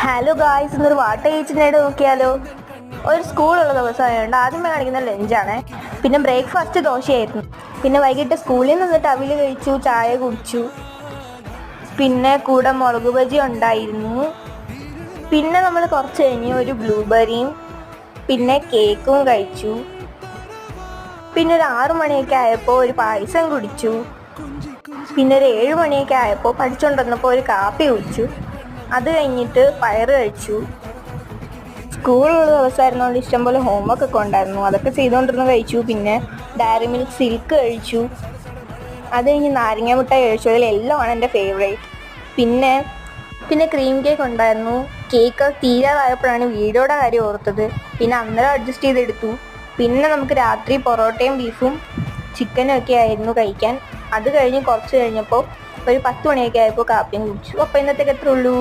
Hello guys, ഇന്നൊരു വാട്ട കഴിച്ചിട്ട് നോക്കിയാലോ. ഒരു സ്കൂളുള്ള ദിവസമായതുകൊണ്ട് ആദ്യമേ കാണിക്കുന്ന ലഞ്ചാണ്. പിന്നെ ബ്രേക്ക്ഫാസ്റ്റ് ദോശയായിരുന്നു. പിന്നെ വൈകിട്ട് സ്കൂളിൽ നിന്നിട്ട് അവിൽ കഴിച്ചു, ചായ കുടിച്ചു. പിന്നെ കൂടെ മുളക് ബജി ഉണ്ടായിരുന്നു. പിന്നെ നമ്മൾ കുറച്ച് കഴിഞ്ഞ് ഒരു ബ്ലൂബെറിയും പിന്നെ കേക്കും കഴിച്ചു. പിന്നെ ഒരു 6 മണിയൊക്കെ ആയപ്പോൾ ഒരു പായസം കുടിച്ചു. പിന്നെ ഒരു 7 മണിയൊക്കെ ആയപ്പോൾ പഠിച്ചുകൊണ്ടിരുന്നപ്പോൾ ഒരു കാപ്പി കുടിച്ചു. അത് കഴിഞ്ഞിട്ട് പയറ് കഴിച്ചു. സ്കൂളുള്ള ദിവസമായിരുന്നതുകൊണ്ട് ഇഷ്ടംപോലെ ഹോംവർക്ക് ഒക്കെ ഉണ്ടായിരുന്നു. അതൊക്കെ ചെയ്തുകൊണ്ടിരുന്ന് കഴിച്ചു. പിന്നെ ഡയറി മിൽക്ക് സിൽക്ക് കഴിച്ചു. അത് കഴിഞ്ഞ് നാരങ്ങ മിഠായി കഴിച്ചു. അതിലെല്ലാം ആണ് എൻ്റെ ഫേവറേറ്റ്. പിന്നെ ക്രീം കേക്ക് ഉണ്ടായിരുന്നു. കേക്ക് തീരാതായപ്പോഴാണ് വീഡിയോയുടെ കാര്യം ഓർത്തത്. പിന്നെ അന്നേരം അഡ്ജസ്റ്റ് ചെയ്തെടുത്തു. പിന്നെ നമുക്ക് രാത്രി പൊറോട്ടയും ബീഫും ചിക്കനും ഒക്കെ ആയിരുന്നു കഴിക്കാൻ. അത് കഴിഞ്ഞ് കുറച്ച് കഴിഞ്ഞപ്പോൾ ഒരു 10 മണിയൊക്കെ ആയപ്പോൾ കാപ്പിയും കുടിച്ചു. അപ്പോൾ ഇന്നത്തേക്ക് എത്ര ഉള്ളൂ.